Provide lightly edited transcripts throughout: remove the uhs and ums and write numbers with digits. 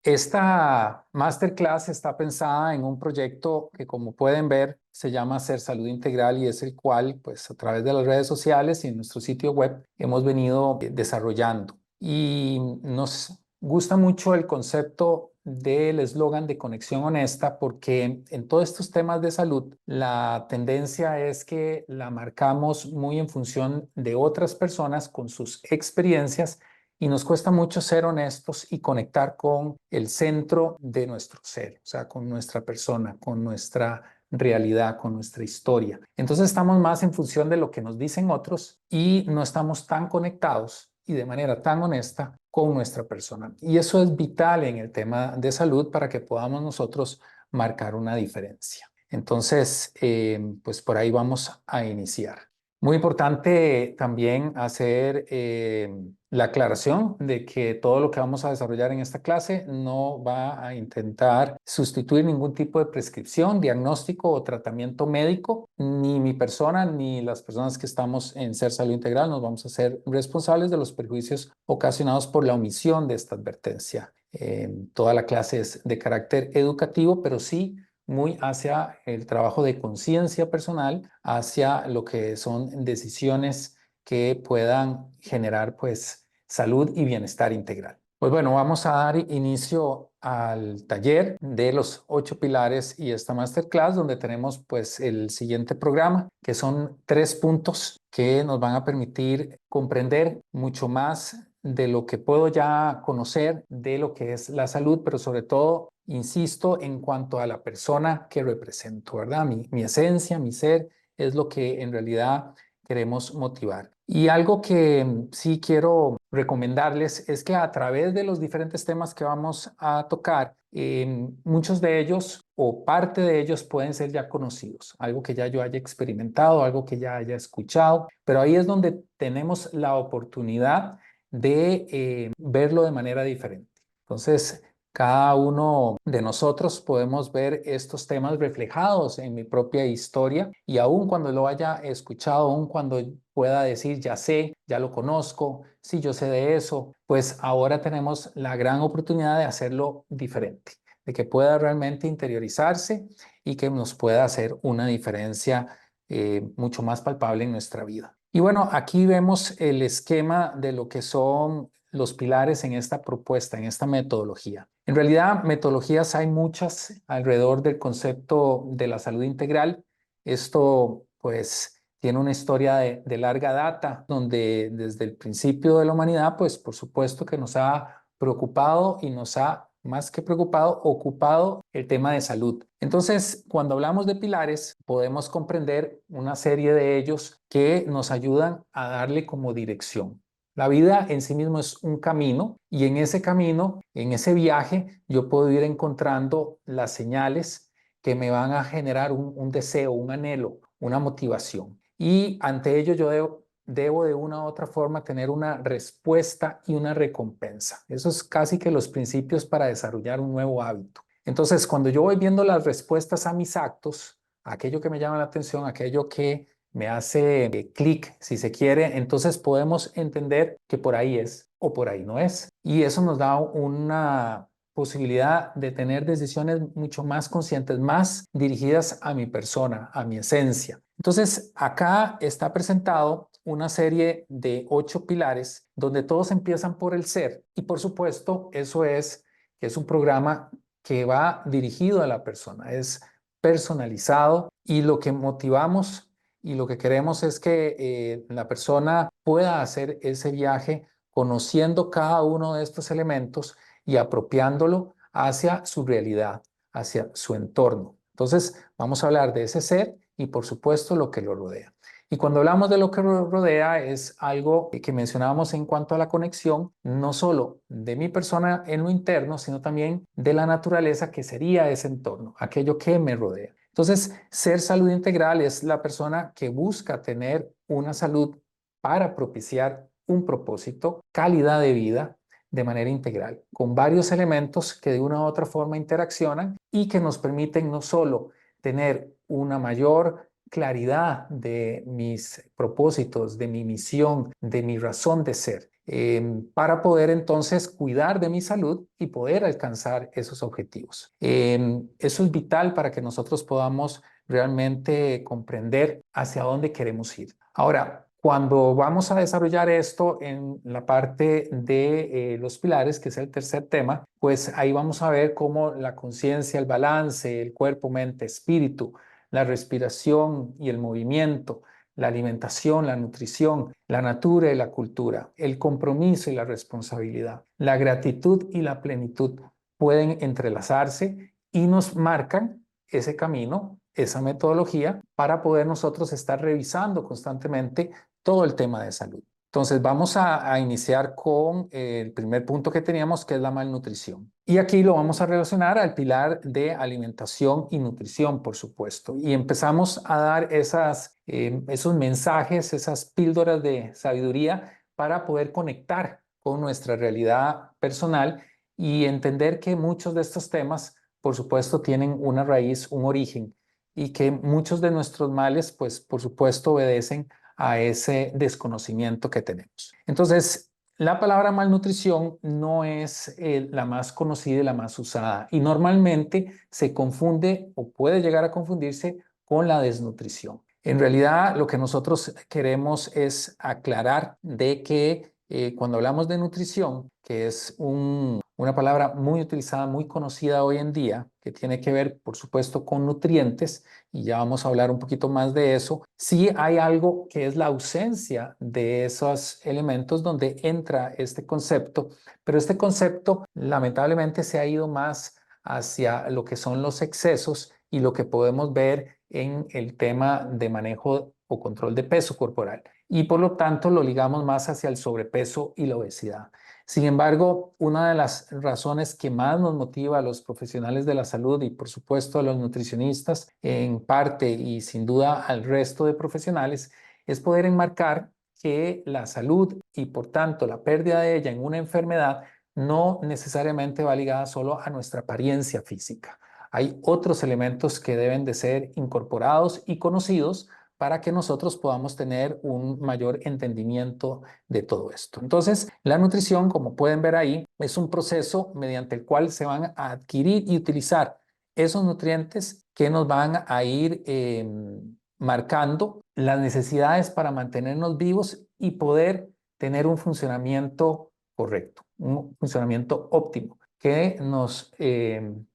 Esta masterclass está pensada en un proyecto que, como pueden ver, se llama Ser Salud Integral y es el cual, pues a través de las redes sociales y en nuestro sitio web, hemos venido desarrollando. Y nos gusta mucho el concepto del eslogan de conexión honesta porque en todos estos temas de salud, la tendencia es que la marcamos muy en función de otras personas con sus experiencias y nos cuesta mucho ser honestos y conectar con el centro de nuestro ser, o sea, con nuestra persona, con nuestra realidad, con nuestra historia. Entonces estamos más en función de lo que nos dicen otros y no estamos tan conectados y de manera tan honesta con nuestra persona. Y eso es vital en el tema de salud para que podamos nosotros marcar una diferencia. Entonces, pues por ahí vamos a iniciar. Muy importante también hacer la aclaración de que todo lo que vamos a desarrollar en esta clase no va a intentar sustituir ningún tipo de prescripción, diagnóstico o tratamiento médico. Ni mi persona ni las personas que estamos en Ser Salud Integral nos vamos a ser responsables de los perjuicios ocasionados por la omisión de esta advertencia. Toda la clase es de carácter educativo, pero sí muy hacia el trabajo de conciencia personal, hacia lo que son decisiones que puedan generar pues salud y bienestar integral. Pues bueno, vamos a dar inicio al taller de los 8 pilares y esta masterclass donde tenemos pues el siguiente programa que son 3 puntos que nos van a permitir comprender mucho más de lo que puedo ya conocer de lo que es la salud, pero sobre todo, insisto, en cuanto a la persona que represento, ¿verdad? Mi esencia, mi ser, es lo que en realidad queremos motivar. Y algo que sí quiero recomendarles es que a través de los diferentes temas que vamos a tocar, muchos de ellos o parte de ellos pueden ser ya conocidos, algo que ya yo haya experimentado, algo que ya haya escuchado, pero ahí es donde tenemos la oportunidad de verlo de manera diferente. Entonces, cada uno de nosotros podemos ver estos temas reflejados en mi propia historia y aun cuando lo haya escuchado, aun cuando pueda decir ya sé, ya lo conozco, sí, yo sé de eso, pues ahora tenemos la gran oportunidad de hacerlo diferente, de que pueda realmente interiorizarse y que nos pueda hacer una diferencia mucho más palpable en nuestra vida. Y bueno, aquí vemos el esquema de lo que son los pilares en esta propuesta, en esta metodología. En realidad, metodologías hay muchas alrededor del concepto de la salud integral. Esto, pues, tiene una historia de larga data, donde desde el principio de la humanidad, pues, por supuesto que nos ha preocupado y nos ha, más que preocupado, ocupado el tema de salud. Entonces, cuando hablamos de pilares, podemos comprender una serie de ellos que nos ayudan a darle como dirección. La vida en sí mismo es un camino y en ese camino, en ese viaje, yo puedo ir encontrando las señales que me van a generar un deseo, un anhelo, una motivación. Y ante ello yo debo de una u otra forma tener una respuesta y una recompensa. Eso es casi que los principios para desarrollar un nuevo hábito. Entonces, cuando yo voy viendo las respuestas a mis actos, aquello que me llama la atención, aquello que me hace clic, si se quiere, entonces podemos entender que por ahí es o por ahí no es. Y eso nos da una posibilidad de tener decisiones mucho más conscientes, más dirigidas a mi persona, a mi esencia. Entonces, acá está presentado una serie de 8 pilares donde todos empiezan por el ser. Y por supuesto, eso es que es un programa que va dirigido a la persona, es personalizado y lo que motivamos y lo que queremos es que la persona pueda hacer ese viaje conociendo cada uno de estos elementos y apropiándolo hacia su realidad, hacia su entorno. Entonces, vamos a hablar de ese ser y, por supuesto, lo que lo rodea. Y cuando hablamos de lo que lo rodea es algo que mencionábamos en cuanto a la conexión, no solo de mi persona en lo interno, sino también de la naturaleza que sería ese entorno, aquello que me rodea. Entonces, ser salud integral es la persona que busca tener una salud para propiciar un propósito, calidad de vida de manera integral, con varios elementos que de una u otra forma interaccionan y que nos permiten no solo tener una mayor claridad de mis propósitos, de mi misión, de mi razón de ser para poder entonces cuidar de mi salud y poder alcanzar esos objetivos. Eso es vital para que nosotros podamos realmente comprender hacia dónde queremos ir. Ahora, cuando vamos a desarrollar esto en la parte de los pilares, que es el tercer tema, pues ahí vamos a ver cómo la conciencia, el balance, el cuerpo, mente, espíritu, la respiración y el movimiento, la alimentación, la nutrición, la natura y la cultura, el compromiso y la responsabilidad, la gratitud y la plenitud pueden entrelazarse y nos marcan ese camino, esa metodología para poder nosotros estar revisando constantemente todo el tema de salud. Entonces vamos a iniciar con el primer punto que teníamos, que es la malnutrición. Y aquí lo vamos a relacionar al pilar de alimentación y nutrición, por supuesto. Y empezamos a dar esos mensajes, esas píldoras de sabiduría para poder conectar con nuestra realidad personal y entender que muchos de estos temas, por supuesto, tienen una raíz, un origen, y que muchos de nuestros males, pues, por supuesto, obedecen a ese desconocimiento que tenemos. Entonces, la palabra malnutrición no es la más conocida y la más usada, y normalmente se confunde o puede llegar a confundirse con la desnutrición. En realidad, lo que nosotros queremos es aclarar de que cuando hablamos de nutrición, que es una palabra muy utilizada, muy conocida hoy en día, que tiene que ver, por supuesto, con nutrientes, y ya vamos a hablar un poquito más de eso, sí hay algo que es la ausencia de esos elementos donde entra este concepto, pero este concepto lamentablemente se ha ido más hacia lo que son los excesos y lo que podemos ver en el tema de manejo o control de peso corporal. Y por lo tanto lo ligamos más hacia el sobrepeso y la obesidad. Sin embargo, una de las razones que más nos motiva a los profesionales de la salud y por supuesto a los nutricionistas en parte y sin duda al resto de profesionales es poder enmarcar que la salud y por tanto la pérdida de ella en una enfermedad no necesariamente va ligada solo a nuestra apariencia física. Hay otros elementos que deben de ser incorporados y conocidos para que nosotros podamos tener un mayor entendimiento de todo esto. Entonces, la nutrición, como pueden ver ahí, es un proceso mediante el cual se van a adquirir y utilizar esos nutrientes que nos van a ir marcando las necesidades para mantenernos vivos y poder tener un funcionamiento correcto, un funcionamiento óptimo que nos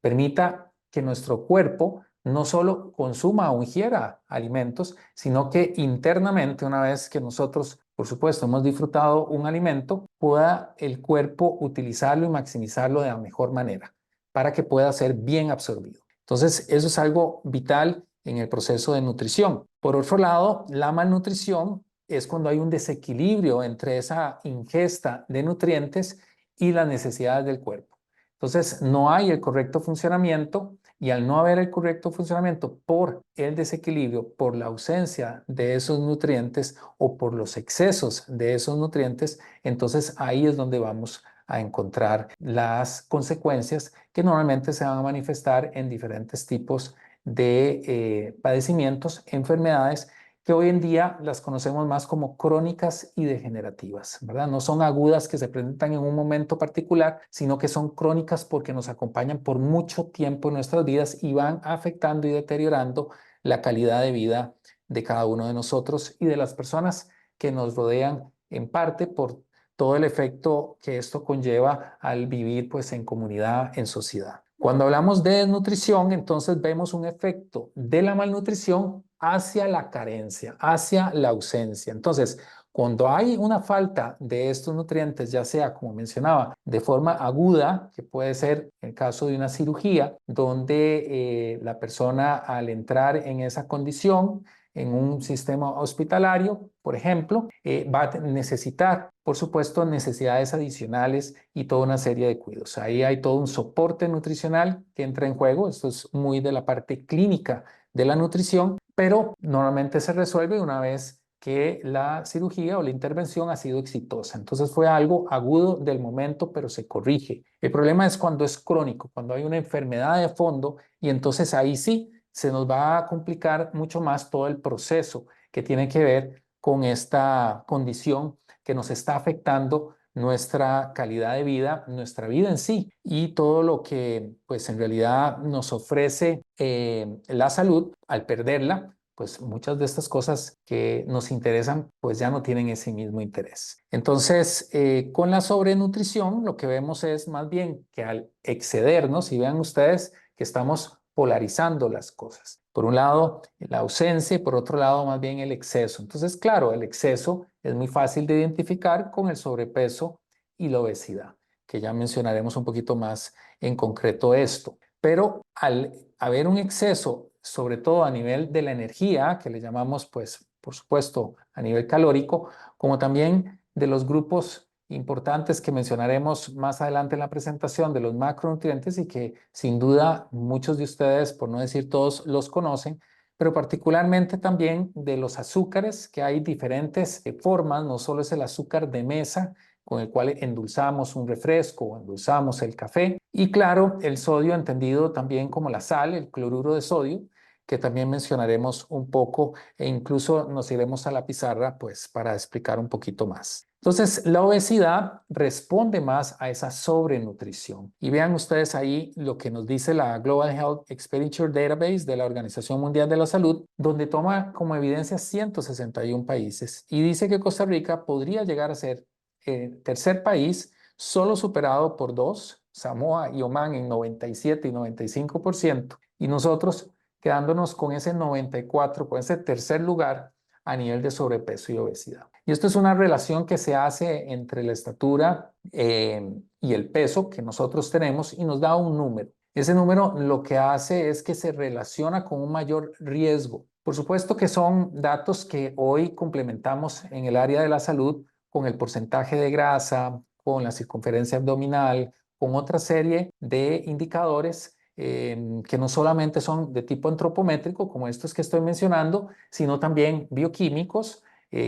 permita que nuestro cuerpo no solo consuma o ingiera alimentos, sino que internamente, una vez que nosotros, por supuesto, hemos disfrutado un alimento, pueda el cuerpo utilizarlo y maximizarlo de la mejor manera para que pueda ser bien absorbido. Entonces, eso es algo vital en el proceso de nutrición. Por otro lado, la malnutrición es cuando hay un desequilibrio entre esa ingesta de nutrientes y las necesidades del cuerpo. Entonces, no hay el correcto funcionamiento y al no haber el correcto funcionamiento por el desequilibrio, por la ausencia de esos nutrientes o por los excesos de esos nutrientes, entonces ahí es donde vamos a encontrar las consecuencias que normalmente se van a manifestar en diferentes tipos de padecimientos, enfermedades que hoy en día las conocemos más como crónicas y degenerativas, ¿verdad? No son agudas que se presentan en un momento particular, sino que son crónicas porque nos acompañan por mucho tiempo en nuestras vidas y van afectando y deteriorando la calidad de vida de cada uno de nosotros y de las personas que nos rodean, en parte por todo el efecto que esto conlleva al vivir pues en comunidad, en sociedad. Cuando hablamos de desnutrición, entonces vemos un efecto de la malnutrición hacia la carencia, hacia la ausencia. Entonces, cuando hay una falta de estos nutrientes, ya sea, como mencionaba, de forma aguda, que puede ser el caso de una cirugía, donde la persona al entrar en esa condición, en un sistema hospitalario, por ejemplo, va a necesitar, por supuesto, necesidades adicionales y toda una serie de cuidados. Ahí hay todo un soporte nutricional que entra en juego. Esto es muy de la parte clínica de la nutrición, pero normalmente se resuelve una vez que la cirugía o la intervención ha sido exitosa. Entonces fue algo agudo del momento, pero se corrige. El problema es cuando es crónico, cuando hay una enfermedad de fondo y entonces ahí sí se nos va a complicar mucho más todo el proceso que tiene que ver con esta condición que nos está afectando nuestra calidad de vida, nuestra vida en sí y todo lo que pues en realidad nos ofrece la salud al perderla, pues muchas de estas cosas que nos interesan pues ya no tienen ese mismo interés. Entonces, con la sobrenutrición lo que vemos es más bien que al excedernos, y vean ustedes que estamos polarizando las cosas. Por un lado, la ausencia y por otro lado, más bien el exceso. Entonces, claro, el exceso es muy fácil de identificar con el sobrepeso y la obesidad, que ya mencionaremos un poquito más en concreto esto. Pero al haber un exceso, sobre todo a nivel de la energía, que le llamamos, pues, por supuesto, a nivel calórico, como también de los grupos importantes que mencionaremos más adelante en la presentación de los macronutrientes y que sin duda muchos de ustedes, por no decir todos, los conocen, pero particularmente también de los azúcares, que hay diferentes formas, no solo es el azúcar de mesa, con el cual endulzamos un refresco o endulzamos el café, y claro, el sodio entendido también como la sal, el cloruro de sodio, que también mencionaremos un poco e incluso nos iremos a la pizarra pues para explicar un poquito más. Entonces, la obesidad responde más a esa sobrenutrición. Y vean ustedes ahí lo que nos dice la Global Health Expenditure Database de la Organización Mundial de la Salud, donde toma como evidencia 161 países y dice que Costa Rica podría llegar a ser el tercer país, solo superado por dos, Samoa y Omán en 97 y 95%, y nosotros quedándonos con ese 94, con ese tercer lugar a nivel de sobrepeso y obesidad. Y esto es una relación que se hace entre la estatura y el peso que nosotros tenemos y nos da un número. Ese número lo que hace es que se relaciona con un mayor riesgo. Por supuesto que son datos que hoy complementamos en el área de la salud con el porcentaje de grasa, con la circunferencia abdominal, con otra serie de indicadores que no solamente son de tipo antropométrico, como estos que estoy mencionando, sino también bioquímicos,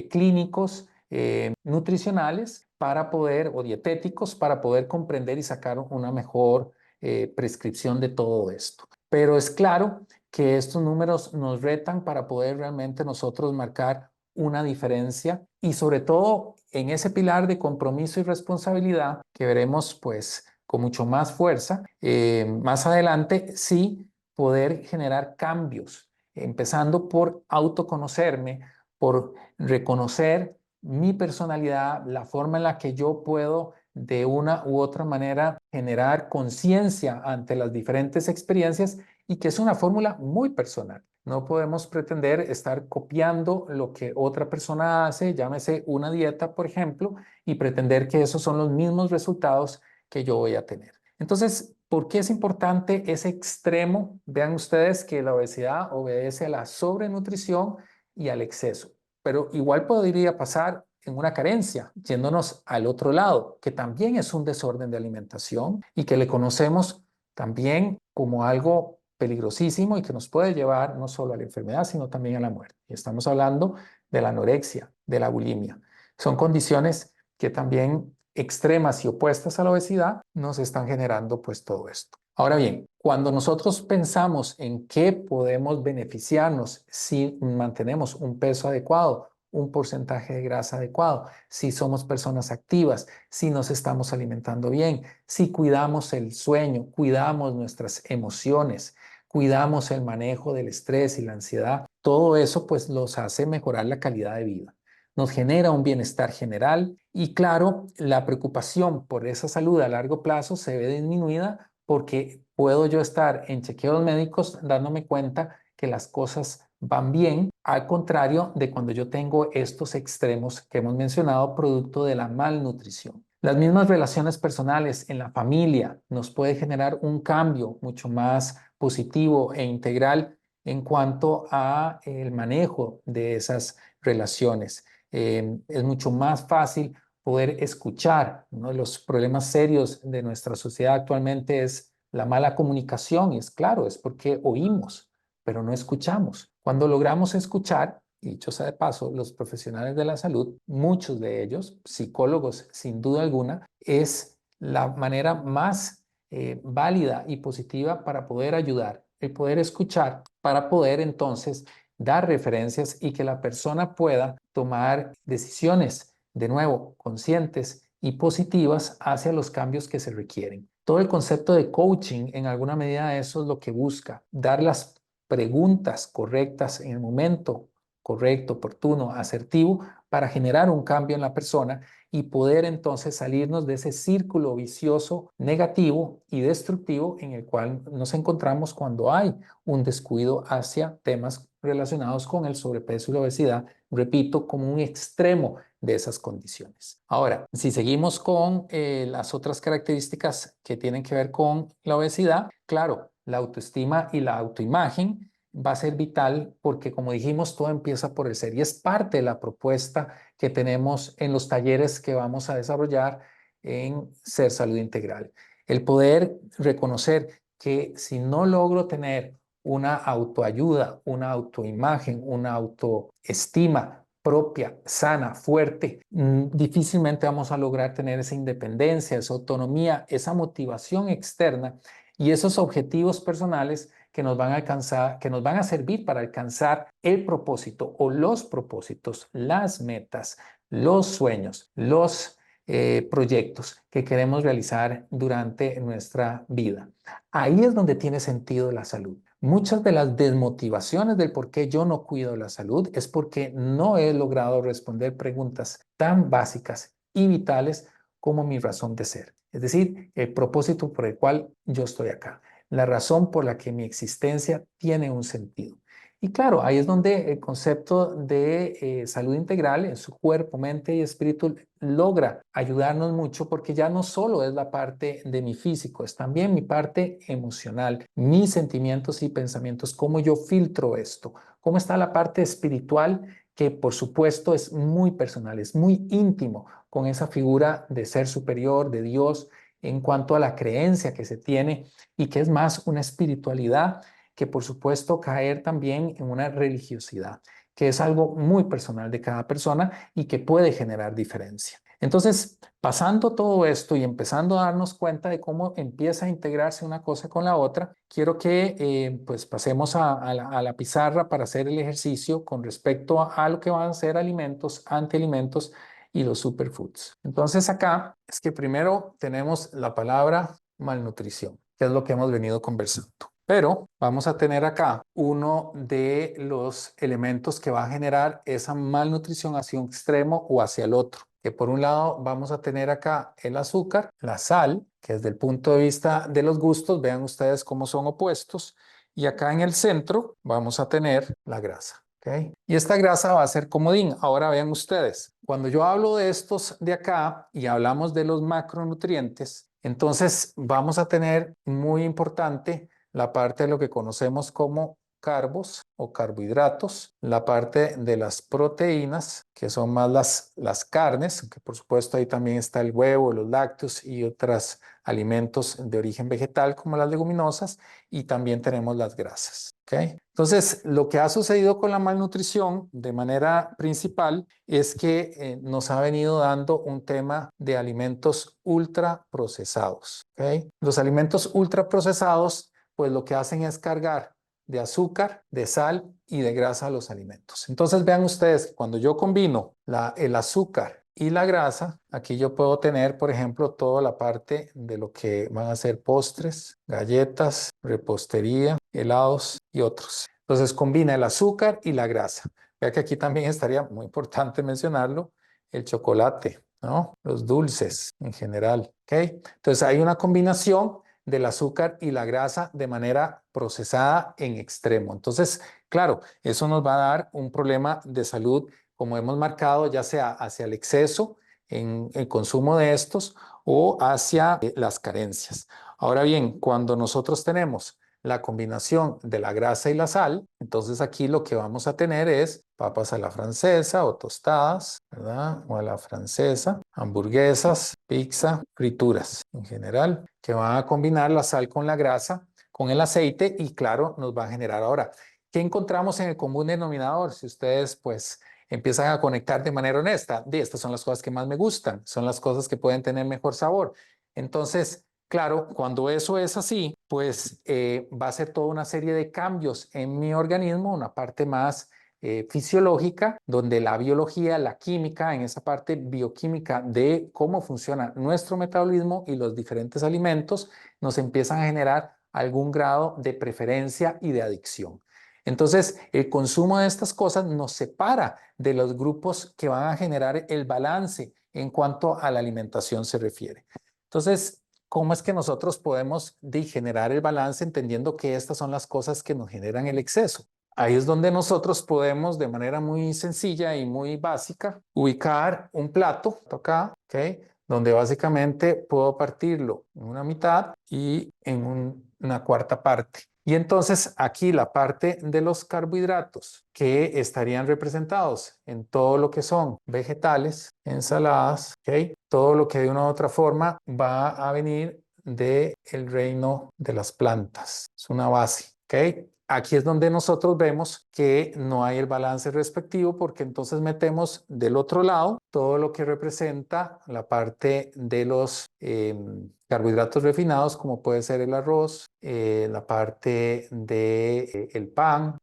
clínicos, nutricionales, para poder, o dietéticos, para poder comprender y sacar una mejor prescripción de todo esto. Pero es claro que estos números nos retan para poder realmente nosotros marcar una diferencia y sobre todo en ese pilar de compromiso y responsabilidad que veremos pues con mucho más fuerza más adelante, sí poder generar cambios, empezando por autoconocerme, por reconocer mi personalidad, la forma en la que yo puedo de una u otra manera generar conciencia ante las diferentes experiencias y que es una fórmula muy personal. No podemos pretender estar copiando lo que otra persona hace, llámese una dieta, por ejemplo, y pretender que esos son los mismos resultados que yo voy a tener. Entonces, ¿por qué es importante ese extremo? Vean ustedes que la obesidad obedece a la sobrenutrición y al exceso, pero igual podría pasar en una carencia, yéndonos al otro lado, que también es un desorden de alimentación y que le conocemos también como algo peligrosísimo y que nos puede llevar no solo a la enfermedad, sino también a la muerte. Y estamos hablando de la anorexia, de la bulimia. Son condiciones que también extremas y opuestas a la obesidad nos están generando pues todo esto. Ahora bien, cuando nosotros pensamos en qué podemos beneficiarnos si mantenemos un peso adecuado, un porcentaje de grasa adecuado, si somos personas activas, si nos estamos alimentando bien, si cuidamos el sueño, cuidamos nuestras emociones, cuidamos el manejo del estrés y la ansiedad, todo eso pues los hace mejorar la calidad de vida. Nos genera un bienestar general y claro, la preocupación por esa salud a largo plazo se ve disminuida porque puedo yo estar en chequeos médicos dándome cuenta que las cosas van bien, al contrario de cuando yo tengo estos extremos que hemos mencionado producto de la malnutrición. Las mismas relaciones personales en la familia nos puede generar un cambio mucho más positivo e integral en cuanto a el manejo de esas relaciones. Es mucho más fácil poder escuchar. Uno de los problemas serios de nuestra sociedad actualmente es la mala comunicación y es claro, es porque oímos, pero no escuchamos. Cuando logramos escuchar, y dicho sea de paso, los profesionales de la salud, muchos de ellos, psicólogos sin duda alguna, es la manera más válida y positiva para poder ayudar, el poder escuchar, para poder entonces dar referencias y que la persona pueda tomar decisiones, de nuevo, conscientes y positivas hacia los cambios que se requieren. Todo el concepto de coaching, en alguna medida, eso es lo que busca, dar las preguntas correctas en el momento correcto, oportuno, asertivo, para generar un cambio en la persona y poder entonces salirnos de ese círculo vicioso negativo y destructivo en el cual nos encontramos cuando hay un descuido hacia temas relacionados con el sobrepeso y la obesidad, repito, como un extremo de esas condiciones. Ahora, si seguimos con las otras características que tienen que ver con la obesidad, claro, la autoestima y la autoimagen va a ser vital porque, como dijimos, todo empieza por el ser y es parte de la propuesta que tenemos en los talleres que vamos a desarrollar en Ser Salud Integral. El poder reconocer que si no logro tener una autoayuda, una autoimagen, una autoestima propia, sana, fuerte, difícilmente vamos a lograr tener esa independencia, esa autonomía, esa motivación externa y esos objetivos personales que nos van a alcanzar, que nos van a servir para alcanzar el propósito o los propósitos, las metas, los sueños, los proyectos que queremos realizar durante nuestra vida. Ahí es donde tiene sentido la salud. Muchas de las desmotivaciones del por qué yo no cuido la salud es porque no he logrado responder preguntas tan básicas y vitales como mi razón de ser. Es decir, el propósito por el cual yo estoy acá, la razón por la que mi existencia tiene un sentido. Y claro, ahí es donde el concepto de salud integral en su cuerpo, mente y espíritu logra ayudarnos mucho porque ya no solo es la parte de mi físico, es también mi parte emocional, mis sentimientos y pensamientos, cómo yo filtro esto, cómo está la parte espiritual que por supuesto es muy personal, es muy íntimo con esa figura de ser superior, de Dios, en cuanto a la creencia que se tiene y que es más una espiritualidad que por supuesto caer también en una religiosidad, que es algo muy personal de cada persona y que puede generar diferencia. Entonces, pasando todo esto y empezando a darnos cuenta de cómo empieza a integrarse una cosa con la otra, quiero que pues pasemos a la pizarra para hacer el ejercicio con respecto a lo que van a ser alimentos, antialimentos y los superfoods. Entonces acá es que primero tenemos la palabra malnutrición, que es lo que hemos venido conversando. Pero vamos a tener acá uno de los elementos que va a generar esa malnutrición hacia un extremo o hacia el otro. Que por un lado vamos a tener acá el azúcar, la sal, que desde el punto de vista de los gustos, vean ustedes cómo son opuestos. Y acá en el centro vamos a tener la grasa. ¿Okay? Y esta grasa va a ser comodín. Ahora vean ustedes, cuando yo hablo de estos de acá y hablamos de los macronutrientes, entonces vamos a tener muy importante la parte de lo que conocemos como carbos o carbohidratos, la parte de las proteínas, que son más las carnes, que por supuesto ahí también está el huevo, los lácteos y otros alimentos de origen vegetal como las leguminosas, y también tenemos las grasas. ¿Okay? Entonces, lo que ha sucedido con la malnutrición de manera principal es que nos ha venido dando un tema de alimentos ultraprocesados. ¿Okay? Los alimentos ultraprocesados pues lo que hacen es cargar de azúcar, de sal y de grasa a los alimentos. Entonces vean ustedes que cuando yo combino el azúcar y la grasa, aquí yo puedo tener, por ejemplo, toda la parte de lo que van a ser postres, galletas, repostería, helados y otros. Entonces combina el azúcar y la grasa. Vea que aquí también estaría muy importante mencionarlo, el chocolate, ¿no? Los dulces en general, ¿ok? Entonces hay una combinación del azúcar y la grasa de manera procesada en extremo. Entonces, claro, eso nos va a dar un problema de salud, como hemos marcado, ya sea hacia el exceso en el consumo de estos o hacia las carencias. Ahora bien, cuando nosotros tenemos la combinación de la grasa y la sal, entonces aquí lo que vamos a tener es papas a la francesa o tostadas, ¿verdad? O a la francesa, hamburguesas, pizza, frituras en general, que van a combinar la sal con la grasa, con el aceite y claro, nos va a generar ahora. ¿Qué encontramos en el común denominador? Si ustedes pues empiezan a conectar de manera honesta, de estas son las cosas que más me gustan, son las cosas que pueden tener mejor sabor. Entonces, claro, cuando eso es así, pues va a ser toda una serie de cambios en mi organismo, una parte más fisiológica, donde la biología, la química, en esa parte bioquímica de cómo funciona nuestro metabolismo y los diferentes alimentos, nos empiezan a generar algún grado de preferencia y de adicción. Entonces, el consumo de estas cosas nos separa de los grupos que van a generar el balance en cuanto a la alimentación se refiere. Entonces, ¿cómo es que nosotros podemos generar el balance entendiendo que estas son las cosas que nos generan el exceso? Ahí es donde nosotros podemos, de manera muy sencilla y muy básica, ubicar un plato acá, ¿ok? Donde básicamente puedo partirlo en una mitad y en una cuarta parte. Y entonces aquí la parte de los carbohidratos que estarían representados en todo lo que son vegetales, ensaladas, ¿ok? Todo lo que de una u otra forma va a venir del reino de las plantas. Es una base, ¿ok? Aquí es donde nosotros vemos que no hay el balance respectivo porque entonces metemos del otro lado todo lo que representa la parte de los carbohidratos refinados, como puede ser el arroz, la parte del pan,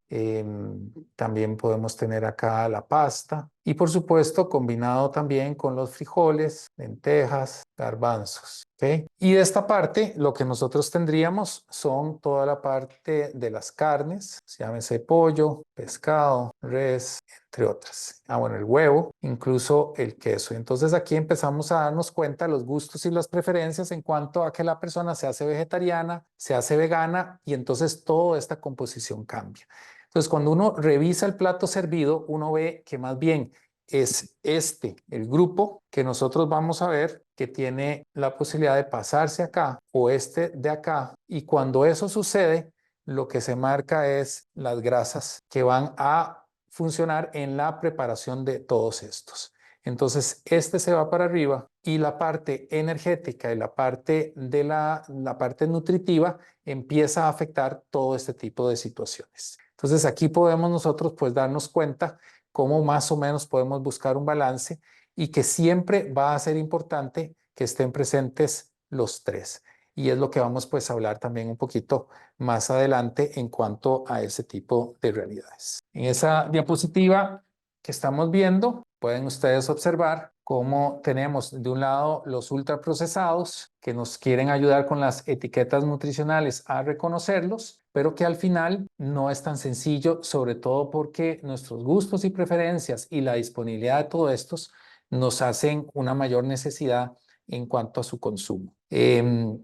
también podemos tener acá la pasta y por supuesto combinado también con los frijoles, lentejas, garbanzos. ¿Okay? Y de esta parte lo que nosotros tendríamos son toda la parte de las carnes, llámese pollo, pescado, res, entre otras. Bueno, el huevo, incluso el queso. Entonces aquí empezamos a darnos cuenta de los gustos y las preferencias en cuanto a que la persona se hace vegetariana, se hace vegana y entonces toda esta composición cambia. Entonces cuando uno revisa el plato servido, uno ve que más bien es el grupo que nosotros vamos a ver que tiene la posibilidad de pasarse acá o de acá. Y cuando eso sucede, lo que se marca es las grasas que van a funcionar en la preparación de todos estos. Entonces, se va para arriba y la parte energética y la parte de la parte nutritiva empieza a afectar todo este tipo de situaciones. Entonces, aquí podemos nosotros pues darnos cuenta cómo más o menos podemos buscar un balance y que siempre va a ser importante que estén presentes los tres. Y es lo que vamos pues a hablar también un poquito más adelante en cuanto a ese tipo de realidades. En esa diapositiva que estamos viendo, pueden ustedes observar cómo tenemos de un lado los ultraprocesados que nos quieren ayudar con las etiquetas nutricionales a reconocerlos, pero que al final no es tan sencillo, sobre todo porque nuestros gustos y preferencias y la disponibilidad de todos estos nos hacen una mayor necesidad en cuanto a su consumo.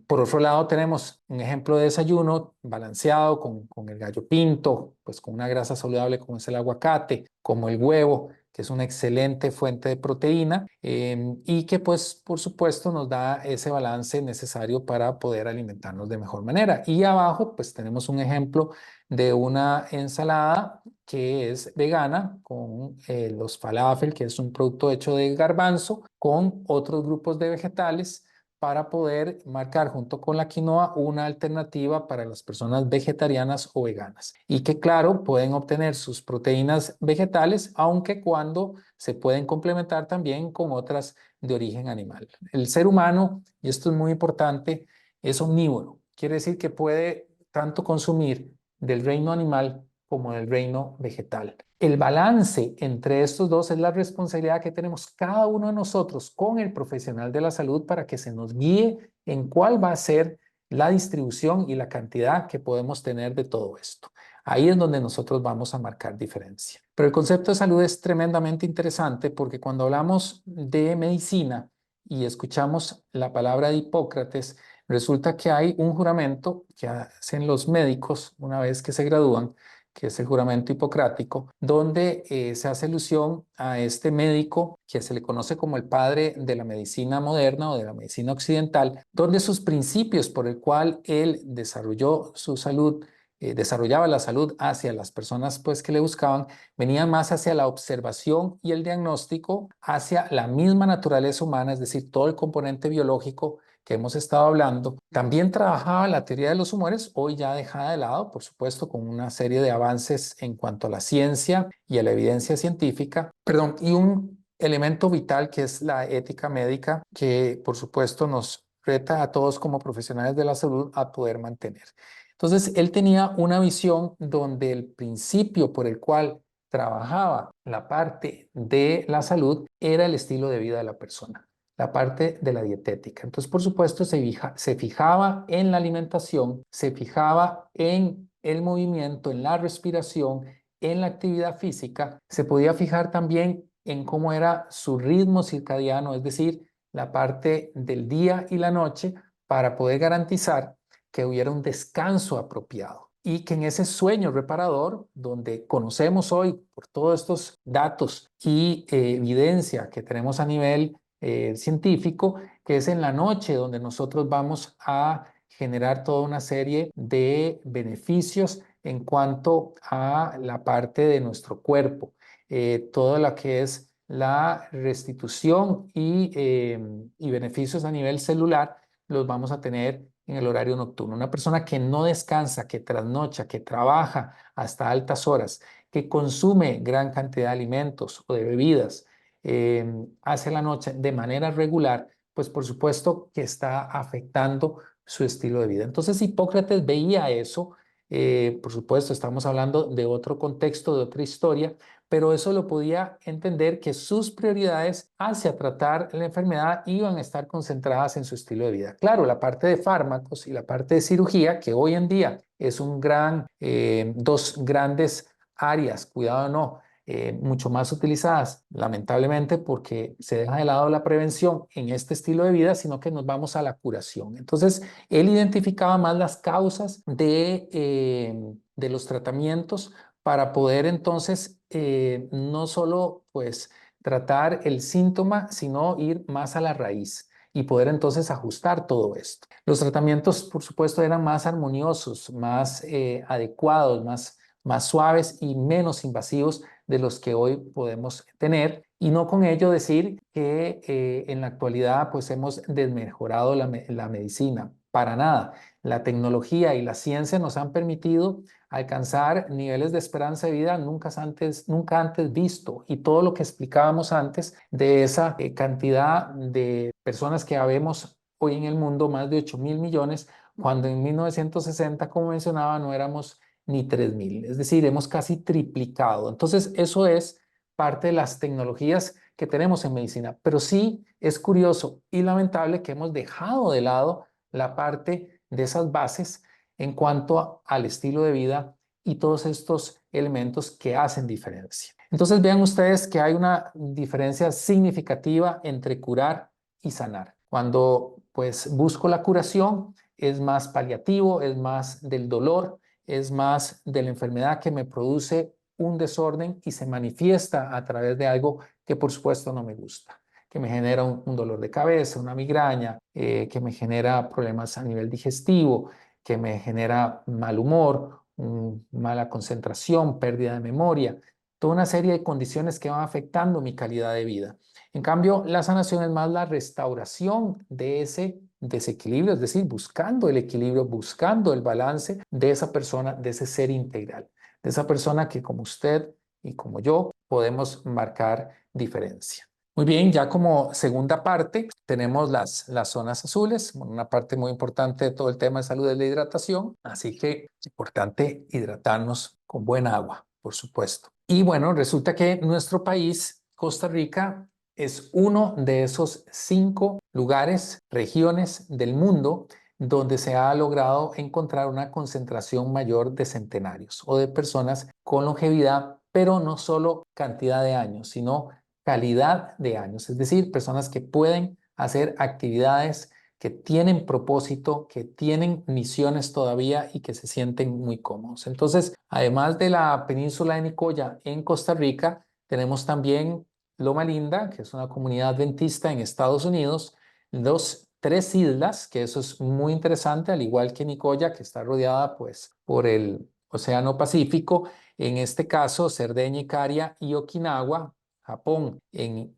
Por otro lado, tenemos un ejemplo de desayuno balanceado con el gallo pinto, pues con una grasa saludable como es el aguacate, como el huevo, que es una excelente fuente de proteína y que pues por supuesto nos da ese balance necesario para poder alimentarnos de mejor manera. Y abajo pues tenemos un ejemplo de una ensalada que es vegana con los falafel, que es un producto hecho de garbanzo, con otros grupos de vegetales para poder marcar junto con la quinoa una alternativa para las personas vegetarianas o veganas. Y que claro, pueden obtener sus proteínas vegetales, aunque cuando se pueden complementar también con otras de origen animal. El ser humano, y esto es muy importante, es omnívoro. Quiere decir que puede tanto consumir del reino animal como del reino vegetal. El balance entre estos dos es la responsabilidad que tenemos cada uno de nosotros con el profesional de la salud para que se nos guíe en cuál va a ser la distribución y la cantidad que podemos tener de todo esto. Ahí es donde nosotros vamos a marcar diferencia. Pero el concepto de salud es tremendamente interesante porque cuando hablamos de medicina y escuchamos la palabra de Hipócrates, resulta que hay un juramento que hacen los médicos una vez que se gradúan, que es el juramento hipocrático, donde se hace alusión a este médico que se le conoce como el padre de la medicina moderna o de la medicina occidental, donde sus principios por el cual él desarrolló su salud, desarrollaba la salud hacia las personas pues que le buscaban, venían más hacia la observación y el diagnóstico, hacia la misma naturaleza humana, es decir, todo el componente biológico que hemos estado hablando. También trabajaba la teoría de los humores, hoy ya dejada de lado, por supuesto, con una serie de avances en cuanto a la ciencia y a la evidencia científica, perdón, y un elemento vital que es la ética médica, que por supuesto nos reta a todos como profesionales de la salud a poder mantener. Entonces, él tenía una visión donde el principio por el cual trabajaba la parte de la salud era el estilo de vida de la persona, la parte de la dietética. Entonces, por supuesto, se fijaba en la alimentación, se fijaba en el movimiento, en la respiración, en la actividad física, se podía fijar también en cómo era su ritmo circadiano, es decir, la parte del día y la noche, para poder garantizar que hubiera un descanso apropiado y que en ese sueño reparador, donde conocemos hoy por todos estos datos y evidencia que tenemos a nivel científico, que es en la noche donde nosotros vamos a generar toda una serie de beneficios en cuanto a la parte de nuestro cuerpo, todo lo que es la restitución y beneficios a nivel celular los vamos a tener en el horario nocturno. Una persona que no descansa, que trasnocha, que trabaja hasta altas horas, que consume gran cantidad de alimentos o de bebidas hacia la noche de manera regular, pues por supuesto que está afectando su estilo de vida. Entonces Hipócrates veía eso, por supuesto estamos hablando de otro contexto, de otra historia, pero eso lo podía entender que sus prioridades hacia tratar la enfermedad iban a estar concentradas en su estilo de vida. Claro, la parte de fármacos y la parte de cirugía, que hoy en día es dos grandes áreas, cuidado o no, mucho más utilizadas, lamentablemente, porque se deja de lado la prevención en este estilo de vida, sino que nos vamos a la curación. Entonces, él identificaba más las causas de los tratamientos para poder entonces no solo pues tratar el síntoma, sino ir más a la raíz y poder entonces ajustar todo esto. Los tratamientos, por supuesto, eran más armoniosos, más adecuados, más suaves y menos invasivos de los que hoy podemos tener, y no con ello decir que en la actualidad pues hemos desmejorado la medicina, para nada. La tecnología y la ciencia nos han permitido alcanzar niveles de esperanza de vida nunca antes visto, y todo lo que explicábamos antes de esa cantidad de personas que habemos hoy en el mundo, más de 8.000 millones, cuando en 1960, como mencionaba, no éramos ni 3.000, es decir, hemos casi triplicado. Entonces, eso es parte de las tecnologías que tenemos en medicina, pero sí es curioso y lamentable que hemos dejado de lado la parte de esas bases en cuanto al estilo de vida y todos estos elementos que hacen diferencia. Entonces vean ustedes que hay una diferencia significativa entre curar y sanar. Cuando pues busco la curación, es más paliativo, es más del dolor, es más de la enfermedad que me produce un desorden y se manifiesta a través de algo que por supuesto no me gusta, que me genera un dolor de cabeza, una migraña, que me genera problemas a nivel digestivo, que me genera mal humor, mala concentración, pérdida de memoria, toda una serie de condiciones que van afectando mi calidad de vida. En cambio, la sanación es más la restauración de ese desequilibrio, es decir, buscando el equilibrio, buscando el balance de esa persona, de ese ser integral, de esa persona que como usted y como yo podemos marcar diferencia. Muy bien, ya como segunda parte tenemos las zonas azules, una parte muy importante de todo el tema de salud es la hidratación, así que es importante hidratarnos con buena agua, por supuesto. Y bueno, resulta que nuestro país, Costa Rica, es uno de esos 5 lugares, regiones del mundo donde se ha logrado encontrar una concentración mayor de centenarios o de personas con longevidad, pero no solo cantidad de años, sino calidad de años, es decir, personas que pueden hacer actividades, que tienen propósito, que tienen misiones todavía y que se sienten muy cómodos. Entonces, además de la península de Nicoya en Costa Rica, tenemos también Loma Linda, que es una comunidad adventista en Estados Unidos, tres islas, que eso es muy interesante, al igual que Nicoya, que está rodeada pues por el Océano Pacífico, en este caso Cerdeña, Icaria y Okinawa, Japón, en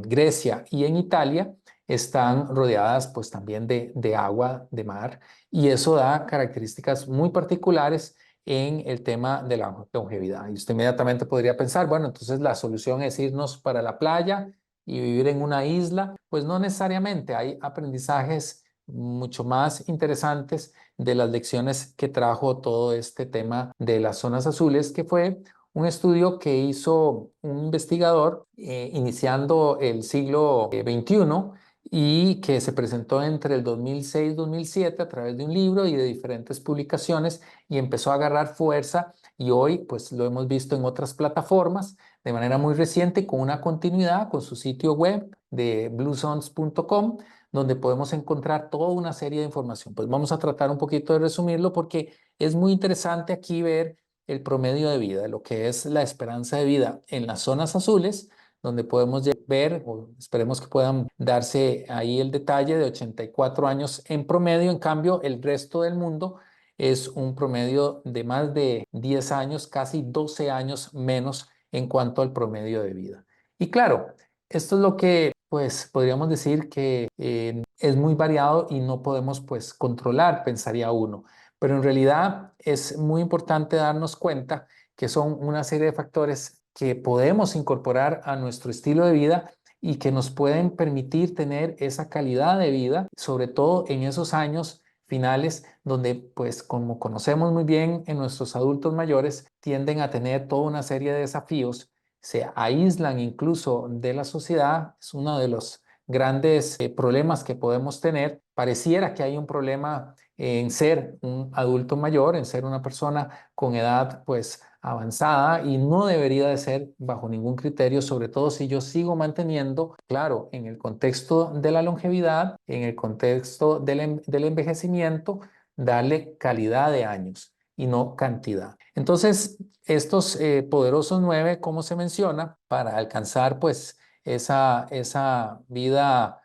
Grecia y en Italia, están rodeadas pues también de agua de mar, y eso da características muy particulares en el tema de la longevidad. Y usted inmediatamente podría pensar, bueno, entonces la solución es irnos para la playa y vivir en una isla. Pues no necesariamente, hay aprendizajes mucho más interesantes de las lecciones que trajo todo este tema de las zonas azules, que fue un estudio que hizo un investigador iniciando el siglo XXI y que se presentó entre el 2006 y 2007 a través de un libro y de diferentes publicaciones y empezó a agarrar fuerza y hoy pues lo hemos visto en otras plataformas de manera muy reciente con una continuidad con su sitio web de bluezones.com donde podemos encontrar toda una serie de información. Pues vamos a tratar un poquito de resumirlo porque es muy interesante aquí ver el promedio de vida, lo que es la esperanza de vida en las zonas azules, donde podemos ver, o esperemos que puedan darse ahí el detalle de 84 años en promedio. En cambio, el resto del mundo es un promedio de más de 10 años, casi 12 años menos en cuanto al promedio de vida. Y claro, esto es lo que pues podríamos decir que es muy variado y no podemos pues controlar, pensaría uno. Pero en realidad es muy importante darnos cuenta que son una serie de factores que podemos incorporar a nuestro estilo de vida y que nos pueden permitir tener esa calidad de vida, sobre todo en esos años finales donde, pues como conocemos muy bien en nuestros adultos mayores, tienden a tener toda una serie de desafíos, se aíslan incluso de la sociedad, es uno de los grandes problemas que podemos tener. Pareciera que hay un problema en ser un adulto mayor, en ser una persona con edad pues avanzada y no debería de ser bajo ningún criterio, sobre todo si yo sigo manteniendo, claro, en el contexto de la longevidad, en el contexto del envejecimiento, darle calidad de años y no cantidad. Entonces, estos poderosos 9, como se menciona, para alcanzar pues esa vida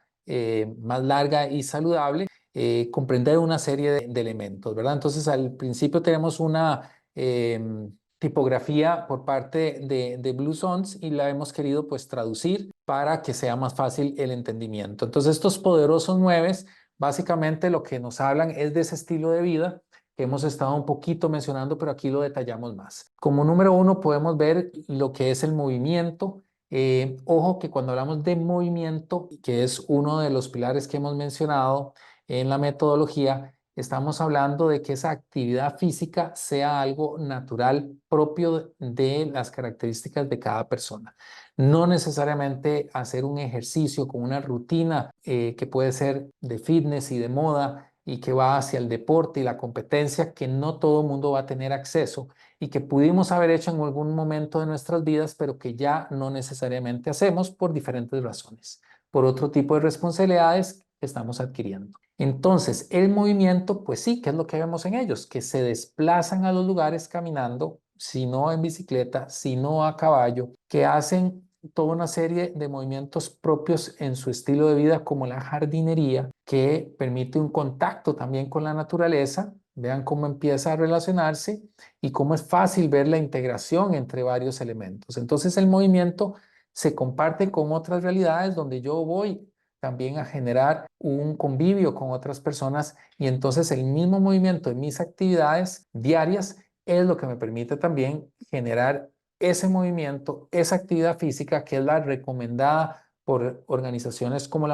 más larga y saludable, comprender una serie de elementos, ¿verdad? Entonces, al principio tenemos una tipografía por parte de Blue Zones y la hemos querido pues traducir para que sea más fácil el entendimiento. Entonces, estos poderosos 9 básicamente lo que nos hablan es de ese estilo de vida que hemos estado un poquito mencionando, pero aquí lo detallamos más. Como número 1 podemos ver lo que es el movimiento. Ojo que cuando hablamos de movimiento, que es uno de los pilares que hemos mencionado en la metodología, estamos hablando de que esa actividad física sea algo natural propio de las características de cada persona. No necesariamente hacer un ejercicio con una rutina que puede ser de fitness y de moda y que va hacia el deporte y la competencia que no todo el mundo va a tener acceso y que pudimos haber hecho en algún momento de nuestras vidas, pero que ya no necesariamente hacemos por diferentes razones, por otro tipo de responsabilidades que estamos adquiriendo. Entonces, el movimiento, pues sí, ¿qué es lo que vemos en ellos? Que se desplazan a los lugares caminando, si no en bicicleta, si no a caballo, que hacen toda una serie de movimientos propios en su estilo de vida, como la jardinería, que permite un contacto también con la naturaleza. Vean cómo empieza a relacionarse y cómo es fácil ver la integración entre varios elementos. Entonces, el movimiento se comparte con otras realidades donde yo voy también a generar un convivio con otras personas y entonces el mismo movimiento en mis actividades diarias es lo que me permite también generar ese movimiento, esa actividad física que es la recomendada por organizaciones como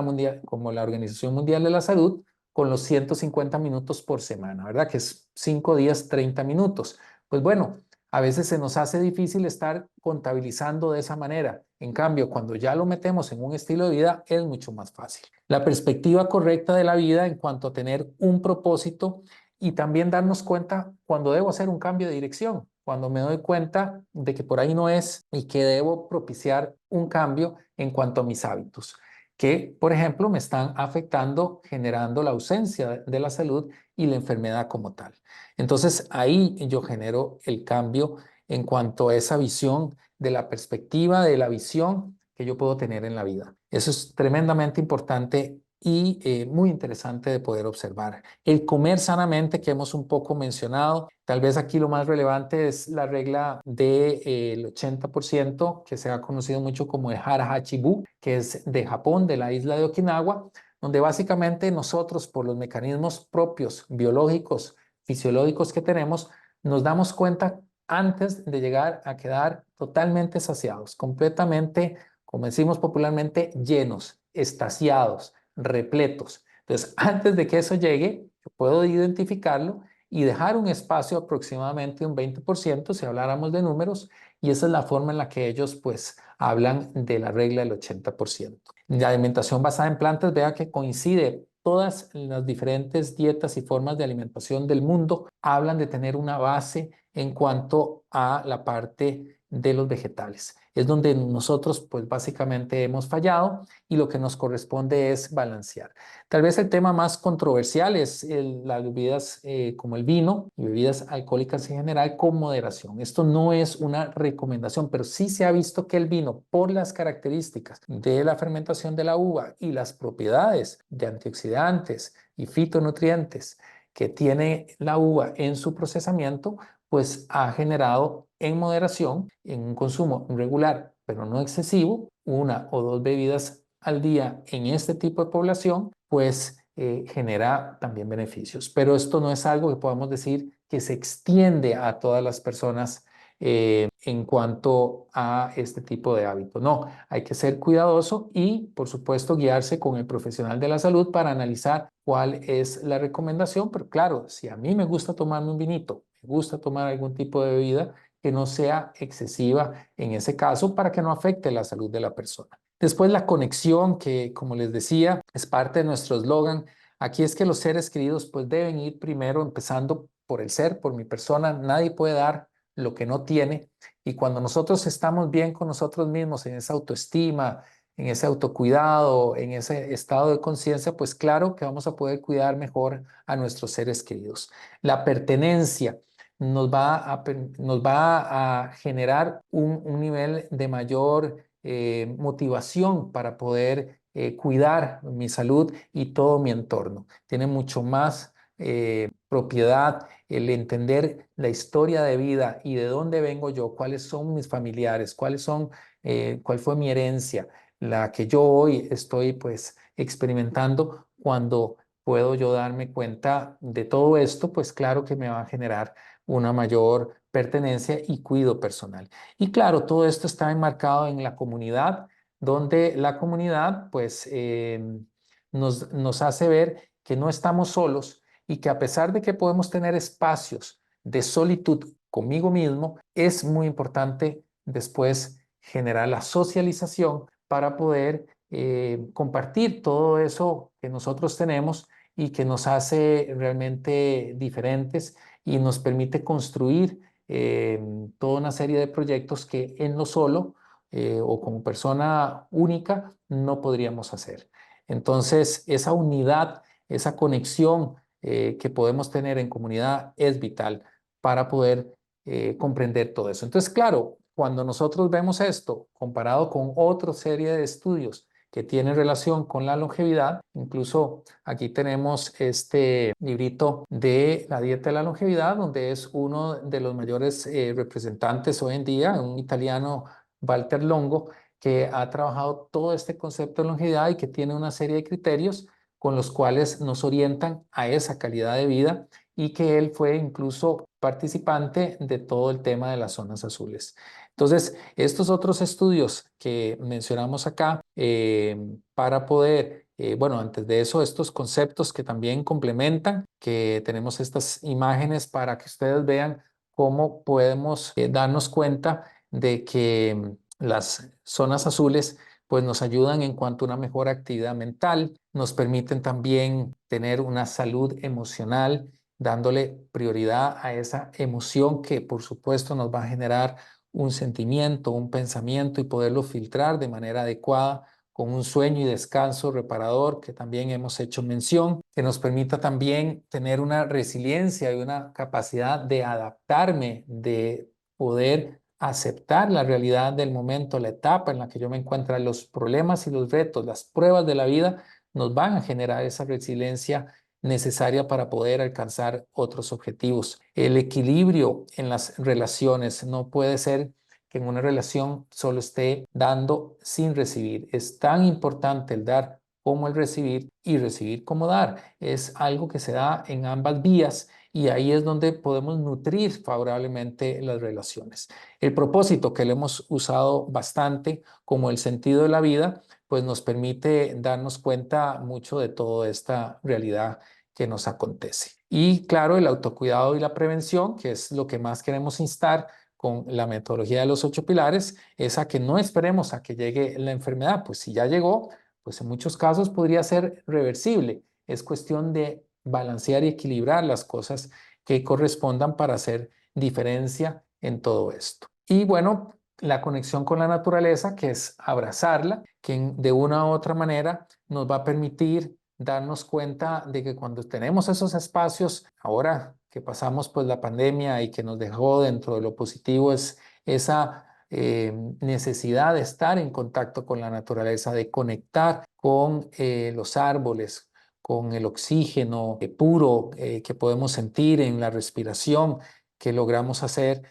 como la Organización Mundial de la Salud, con los 150 minutos por semana, ¿verdad? Que es 5 días, 30 minutos. Pues bueno, a veces se nos hace difícil estar contabilizando de esa manera. En cambio, cuando ya lo metemos en un estilo de vida, es mucho más fácil. La perspectiva correcta de la vida en cuanto a tener un propósito y también darnos cuenta cuando debo hacer un cambio de dirección, cuando me doy cuenta de que por ahí no es y que debo propiciar un cambio en cuanto a mis hábitos, que, por ejemplo, me están afectando, generando la ausencia de la salud y la enfermedad como tal. Entonces, ahí yo genero el cambio en cuanto a esa visión de la perspectiva, de la visión que yo puedo tener en la vida. Eso es tremendamente importante y muy interesante de poder observar. El comer sanamente que hemos un poco mencionado, tal vez aquí lo más relevante es la regla del 80% que se ha conocido mucho como el Hara Hachibu, que es de Japón, de la isla de Okinawa, donde básicamente nosotros por los mecanismos propios, biológicos, fisiológicos que tenemos, nos damos cuenta antes de llegar a quedar totalmente saciados, completamente, como decimos popularmente, llenos, estaciados, repletos. Entonces, antes de que eso llegue, yo puedo identificarlo y dejar un espacio aproximadamente un 20% si habláramos de números, y esa es la forma en la que ellos pues hablan de la regla del 80%. La alimentación basada en plantas, vea que coincide. Todas las diferentes dietas y formas de alimentación del mundo hablan de tener una base en cuanto a la parte de los vegetales. Es donde nosotros pues básicamente hemos fallado y lo que nos corresponde es balancear. Tal vez el tema más controversial es las bebidas como el vino y bebidas alcohólicas en general con moderación. Esto no es una recomendación, pero sí se ha visto que el vino, por las características de la fermentación de la uva y las propiedades de antioxidantes y fitonutrientes que tiene la uva en su procesamiento, pues ha generado en moderación, en un consumo regular, pero no excesivo, una o dos bebidas al día en este tipo de población, pues genera también beneficios. Pero esto no es algo que podamos decir que se extiende a todas las personas en cuanto a este tipo de hábito. No, hay que ser cuidadoso y, por supuesto, guiarse con el profesional de la salud para analizar cuál es la recomendación. Pero claro, si a mí me gusta tomarme un vinito, me gusta tomar algún tipo de bebida, que no sea excesiva en ese caso para que no afecte la salud de la persona. Después la conexión, que como les decía, es parte de nuestro eslogan. Aquí es que los seres queridos pues deben ir primero empezando por el ser, por mi persona. Nadie puede dar lo que no tiene. Y cuando nosotros estamos bien con nosotros mismos, en esa autoestima, en ese autocuidado, en ese estado de conciencia, pues claro que vamos a poder cuidar mejor a nuestros seres queridos. La pertenencia nos va a generar un nivel de mayor motivación para poder cuidar mi salud y todo mi entorno. Tiene mucho más propiedad el entender la historia de vida y de dónde vengo yo, cuáles son mis familiares, cuál fue mi herencia, la que yo hoy estoy pues experimentando. Cuando puedo yo darme cuenta de todo esto, pues claro que me va a generar una mayor pertenencia y cuidado personal. Y claro, todo esto está enmarcado en la comunidad, donde la comunidad pues nos hace ver que no estamos solos y que a pesar de que podemos tener espacios de solitud conmigo mismo, es muy importante después generar la socialización para poder compartir todo eso que nosotros tenemos y que nos hace realmente diferentes y nos permite construir toda una serie de proyectos que en lo solo o como persona única no podríamos hacer. Entonces, esa unidad, esa conexión que podemos tener en comunidad es vital para poder comprender todo eso. Entonces, claro, cuando nosotros vemos esto comparado con otra serie de estudios que tienen relación con la longevidad, incluso aquí tenemos este librito de la dieta de la longevidad, donde es uno de los mayores representantes hoy en día, un italiano, Walter Longo, que ha trabajado todo este concepto de longevidad y que tiene una serie de criterios con los cuales nos orientan a esa calidad de vida, y que él fue incluso participante de todo el tema de las zonas azules. Entonces, estos otros estudios que mencionamos acá, para poder, bueno, antes de eso, estos conceptos que también complementan, que tenemos estas imágenes para que ustedes vean cómo podemos darnos cuenta de que las zonas azules pues nos ayudan en cuanto a una mejor actividad mental, nos permiten también tener una salud emocional, dándole prioridad a esa emoción que por supuesto nos va a generar un sentimiento, un pensamiento, y poderlo filtrar de manera adecuada con un sueño y descanso reparador que también hemos hecho mención, que nos permita también tener una resiliencia y una capacidad de adaptarme, de poder aceptar la realidad del momento, la etapa en la que yo me encuentro. Los problemas y los retos, las pruebas de la vida nos van a generar esa resiliencia necesaria para poder alcanzar otros objetivos. El equilibrio en las relaciones no puede ser que en una relación solo esté dando sin recibir. Es tan importante el dar como el recibir, y recibir como dar. Es algo que se da en ambas vías, y ahí es donde podemos nutrir favorablemente las relaciones. El propósito, que lo hemos usado bastante como el sentido de la vida, pues nos permite darnos cuenta mucho de toda esta realidad que nos acontece. Y claro, el autocuidado y la prevención, que es lo que más queremos instar con la metodología de los 8 pilares, es a que no esperemos a que llegue la enfermedad, pues si ya llegó, pues en muchos casos podría ser reversible. Es cuestión de balancear y equilibrar las cosas que correspondan para hacer diferencia en todo esto. Y bueno, la conexión con la naturaleza, que es abrazarla, que de una u otra manera nos va a permitir darnos cuenta de que cuando tenemos esos espacios, ahora que pasamos pues la pandemia y que nos dejó dentro de lo positivo, es esa necesidad de estar en contacto con la naturaleza, de conectar con los árboles, con el oxígeno puro que podemos sentir en la respiración que logramos hacer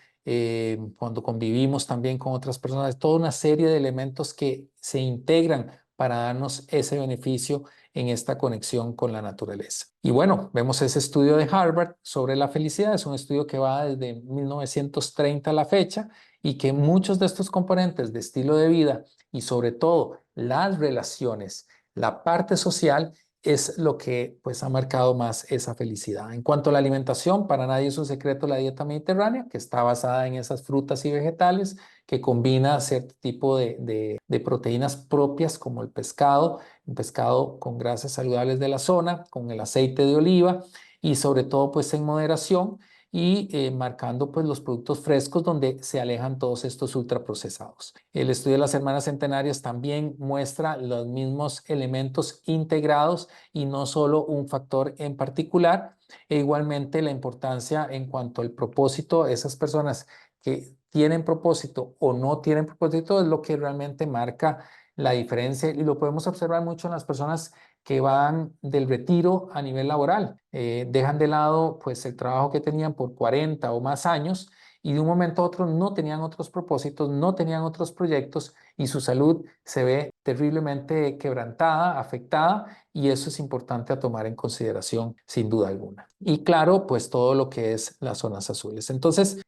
cuando convivimos también con otras personas, toda una serie de elementos que se integran para darnos ese beneficio en esta conexión con la naturaleza. Y bueno, vemos ese estudio de Harvard sobre la felicidad, es un estudio que va desde 1930 a la fecha y que muchos de estos componentes de estilo de vida y sobre todo las relaciones, la parte social, es lo que pues ha marcado más esa felicidad. En cuanto a la alimentación, para nadie es un secreto la dieta mediterránea, que está basada en esas frutas y vegetales, que combina cierto tipo de proteínas propias como el pescado, un pescado con grasas saludables de la zona, con el aceite de oliva y sobre todo pues en moderación y marcando pues los productos frescos donde se alejan todos estos ultraprocesados. El estudio de las hermanas centenarias también muestra los mismos elementos integrados y no solo un factor en particular, e igualmente la importancia en cuanto al propósito, esas personas que tienen propósito o no tienen propósito es lo que realmente marca la diferencia y lo podemos observar mucho en las personas que van del retiro a nivel laboral. Dejan de lado pues el trabajo que tenían por 40 o más años y de un momento a otro no tenían otros propósitos, no tenían otros proyectos y su salud se ve terriblemente quebrantada, afectada y eso es importante a tomar en consideración sin duda alguna. Y claro, pues todo lo que es las zonas azules. Entonces,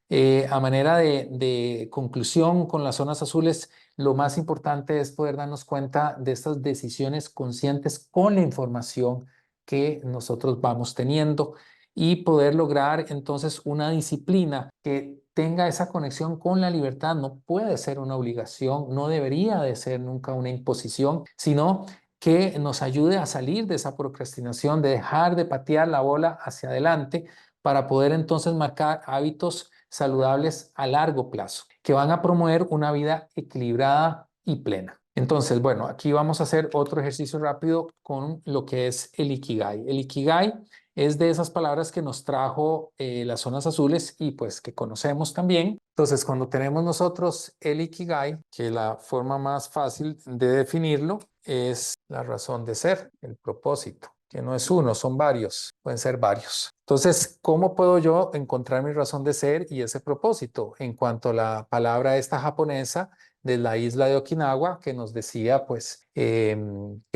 a manera de conclusión con las zonas azules, lo más importante es poder darnos cuenta de estas decisiones conscientes con la información que nosotros vamos teniendo y poder lograr entonces una disciplina que tenga esa conexión con la libertad. No puede ser una obligación, no debería de ser nunca una imposición, sino que nos ayude a salir de esa procrastinación, de dejar de patear la bola hacia adelante para poder entonces marcar hábitos saludables a largo plazo, que van a promover una vida equilibrada y plena. Entonces, bueno, aquí vamos a hacer otro ejercicio rápido con lo que es el Ikigai. El Ikigai es de esas palabras que nos trajo las zonas azules y pues que conocemos también. Entonces, cuando tenemos nosotros el Ikigai, que la forma más fácil de definirlo es la razón de ser, el propósito, que no es uno, son varios, pueden ser varios. Entonces, ¿cómo puedo yo encontrar mi razón de ser y ese propósito? En cuanto a la palabra esta japonesa de la isla de Okinawa, que nos decía, pues, que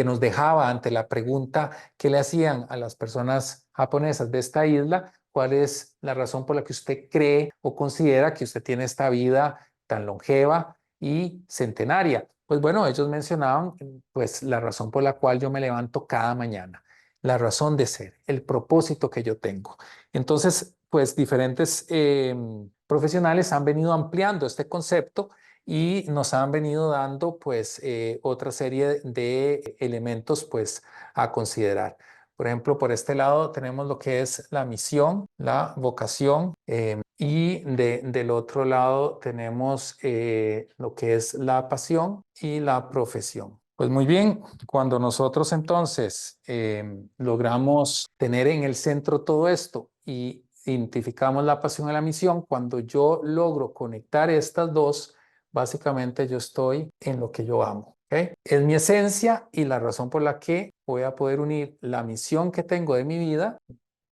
nos dejaba ante la pregunta que le hacían a las personas japonesas de esta isla, ¿cuál es la razón por la que usted cree o considera que usted tiene esta vida tan longeva y centenaria? Pues bueno, ellos mencionaban pues la razón por la cual yo me levanto cada mañana, la razón de ser, el propósito que yo tengo. Entonces, pues diferentes profesionales han venido ampliando este concepto y nos han venido dando pues otra serie de elementos pues a considerar. Por ejemplo, por este lado tenemos lo que es la misión, la vocación y del otro lado tenemos lo que es la pasión y la profesión. Pues muy bien, cuando nosotros entonces logramos tener en el centro todo esto y identificamos la pasión y la misión, cuando yo logro conectar estas dos, básicamente yo estoy en lo que yo amo. ¿Okay? Es mi esencia y la razón por la que voy a poder unir la misión que tengo de mi vida,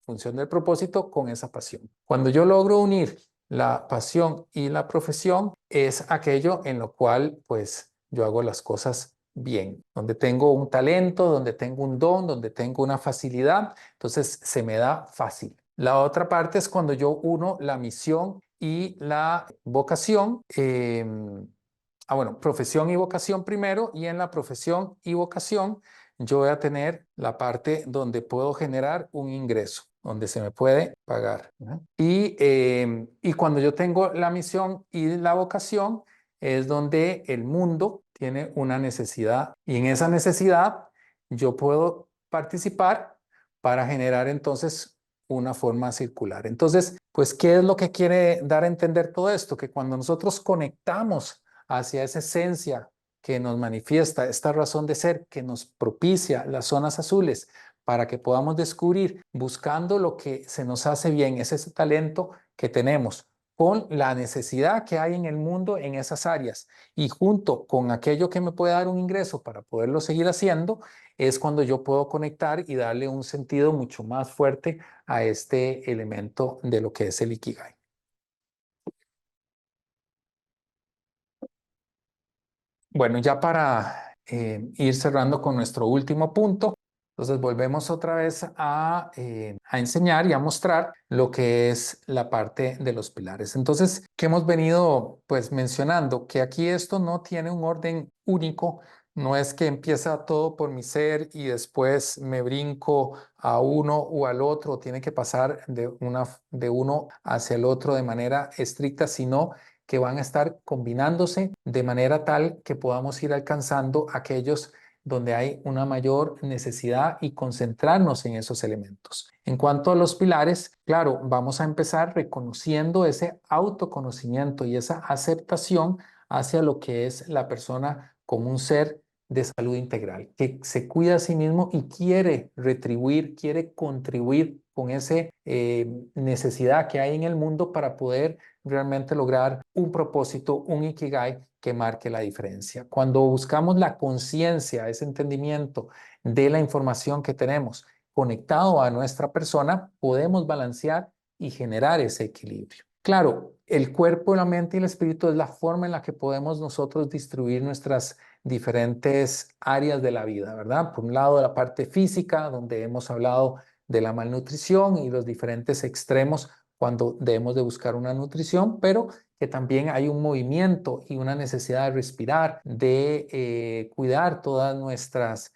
función del propósito, con esa pasión. Cuando yo logro unir la pasión y la profesión, es aquello en lo cual pues yo hago las cosas bien, donde tengo un talento, donde tengo un don, donde tengo una facilidad, entonces se me da fácil. La otra parte es cuando yo uno la misión y la vocación. Bueno, profesión y vocación primero, y en la profesión y vocación yo voy a tener la parte donde puedo generar un ingreso. donde se me puede pagar, ¿no? Y cuando yo tengo la misión y la vocación, es donde el mundo tiene una necesidad y en esa necesidad yo puedo participar para generar entonces una forma circular. Entonces, pues, ¿qué es lo que quiere dar a entender todo esto? Que cuando nosotros conectamos hacia esa esencia que nos manifiesta, esta razón de ser que nos propicia las zonas azules para que podamos descubrir, buscando lo que se nos hace bien, es ese talento que tenemos con la necesidad que hay en el mundo en esas áreas y junto con aquello que me puede dar un ingreso para poderlo seguir haciendo, es cuando yo puedo conectar y darle un sentido mucho más fuerte a este elemento de lo que es el Ikigai. Bueno, ya para ir cerrando con nuestro último punto, entonces volvemos otra vez a enseñar y a mostrar lo que es la parte de los pilares. Entonces, que hemos venido pues mencionando que aquí esto no tiene un orden único, no es que empieza todo por mi ser y después me brinco a uno o al otro, tiene que pasar de uno hacia el otro de manera estricta, sino que van a estar combinándose de manera tal que podamos ir alcanzando aquellos donde hay una mayor necesidad y concentrarnos en esos elementos. En cuanto a los pilares, claro, vamos a empezar reconociendo ese autoconocimiento y esa aceptación hacia lo que es la persona como un ser de salud integral, que se cuida a sí mismo y quiere retribuir, quiere contribuir con esa necesidad que hay en el mundo para poder realmente lograr un propósito, un Ikigai que marque la diferencia. Cuando buscamos la conciencia, ese entendimiento de la información que tenemos conectado a nuestra persona, podemos balancear y generar ese equilibrio. Claro, el cuerpo, la mente y el espíritu es la forma en la que podemos nosotros distribuir nuestras diferentes áreas de la vida, ¿verdad? Por un lado, la parte física, donde hemos hablado de la malnutrición y los diferentes extremos cuando debemos de buscar una nutrición, pero que también hay un movimiento y una necesidad de respirar, de cuidar todas nuestras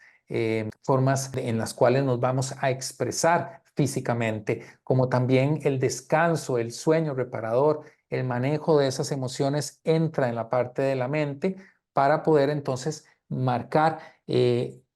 formas en las cuales nos vamos a expresar físicamente, como también el descanso, el sueño reparador, el manejo de esas emociones entra en la parte de la mente para poder entonces marcar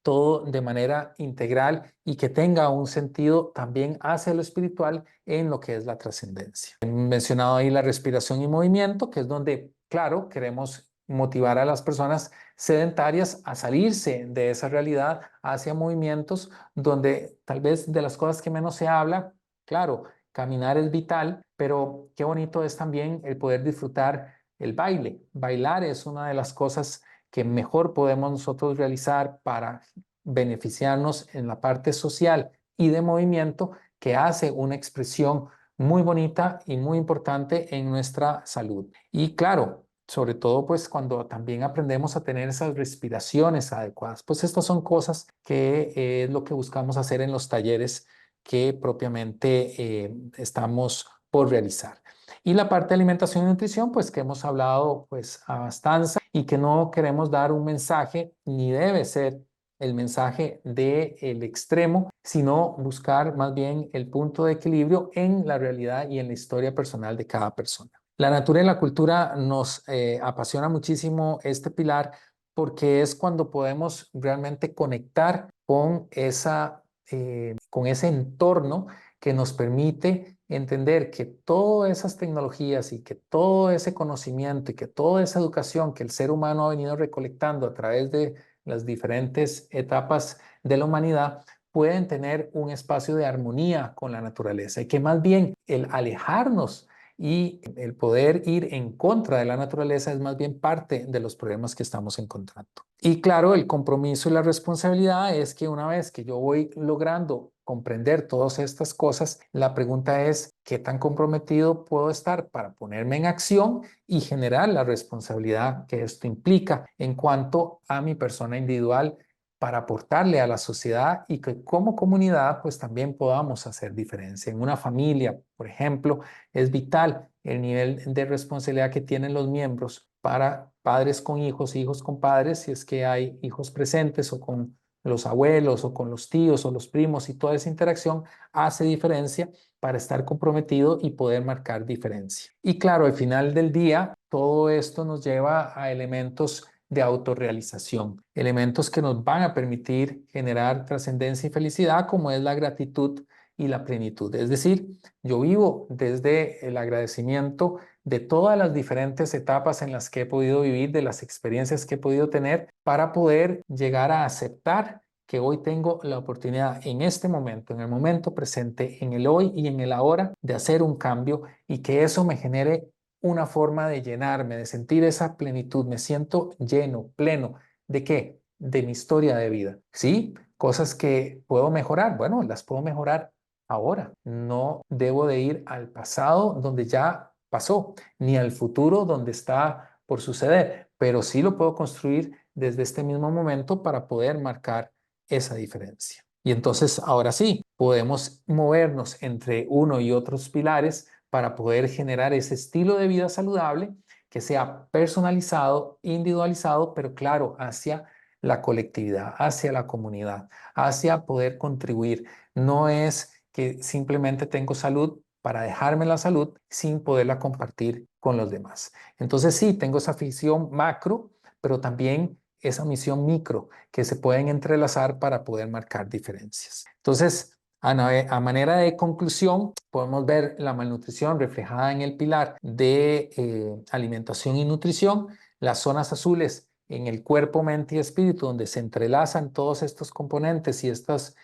todo de manera integral y que tenga un sentido también hacia lo espiritual en lo que es la trascendencia. He mencionado ahí la respiración y movimiento, que es donde, claro, queremos motivar a las personas sedentarias a salirse de esa realidad hacia movimientos donde tal vez de las cosas que menos se habla, claro, caminar es vital, pero qué bonito es también el poder disfrutar el baile. Bailar es una de las cosas que mejor podemos nosotros realizar para beneficiarnos en la parte social y de movimiento que hace una expresión muy bonita y muy importante en nuestra salud. Y claro, sobre todo pues cuando también aprendemos a tener esas respiraciones adecuadas, pues estas son cosas que es lo que buscamos hacer en los talleres que propiamente estamos por realizar. Y la parte de alimentación y nutrición, pues que hemos hablado pues a bastanza y que no queremos dar un mensaje, ni debe ser el mensaje del extremo, sino buscar más bien el punto de equilibrio en la realidad y en la historia personal de cada persona. La natura y la cultura nos apasiona muchísimo este pilar porque es cuando podemos realmente conectar con ese entorno que nos permite entender que todas esas tecnologías y que todo ese conocimiento y que toda esa educación que el ser humano ha venido recolectando a través de las diferentes etapas de la humanidad pueden tener un espacio de armonía con la naturaleza y que más bien el alejarnos y el poder ir en contra de la naturaleza es más bien parte de los problemas que estamos encontrando. Y claro, el compromiso y la responsabilidad es que una vez que yo voy logrando comprender todas estas cosas, la pregunta es, ¿qué tan comprometido puedo estar para ponerme en acción y generar la responsabilidad que esto implica en cuanto a mi persona individual para aportarle a la sociedad y que como comunidad pues también podamos hacer diferencia? En una familia, por ejemplo, es vital el nivel de responsabilidad que tienen los miembros para padres con hijos, hijos con padres, si es que hay hijos presentes o con los abuelos o con los tíos o los primos, y toda esa interacción hace diferencia para estar comprometido y poder marcar diferencia. Y claro, al final del día, todo esto nos lleva a elementos de autorrealización, elementos que nos van a permitir generar trascendencia y felicidad, como es la gratitud y la plenitud. Es decir, yo vivo desde el agradecimiento de todas las diferentes etapas en las que he podido vivir, de las experiencias que he podido tener, para poder llegar a aceptar que hoy tengo la oportunidad en este momento, en el momento presente, en el hoy y en el ahora, de hacer un cambio, y que eso me genere una forma de llenarme, de sentir esa plenitud. Me siento lleno, pleno. ¿De qué? De mi historia de vida. ¿Sí? Cosas que puedo mejorar. Bueno, las puedo mejorar ahora. No debo de ir al pasado donde ya pasó, ni al futuro donde está por suceder, pero sí lo puedo construir desde este mismo momento para poder marcar esa diferencia. Y entonces, ahora sí, podemos movernos entre uno y otros pilares para poder generar ese estilo de vida saludable que sea personalizado, individualizado, pero claro, hacia la colectividad, hacia la comunidad, hacia poder contribuir. No es que simplemente tengo salud para dejarme la salud sin poderla compartir con los demás. Entonces sí, tengo esa visión macro, pero también esa misión micro que se pueden entrelazar para poder marcar diferencias. Entonces, a manera de conclusión, podemos ver la malnutrición reflejada en el pilar de alimentación y nutrición, las zonas azules en el cuerpo, mente y espíritu, donde se entrelazan todos estos componentes y estos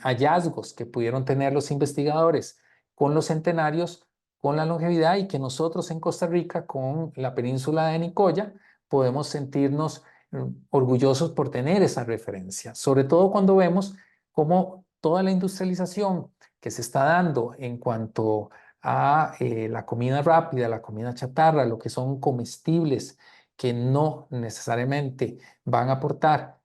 hallazgos que pudieron tener los investigadores con los centenarios, con la longevidad, y que nosotros en Costa Rica, con la península de Nicoya, podemos sentirnos orgullosos por tener esa referencia, sobre todo cuando vemos cómo toda la industrialización que se está dando en cuanto a la comida rápida, la comida chatarra, lo que son comestibles que no necesariamente van a aportar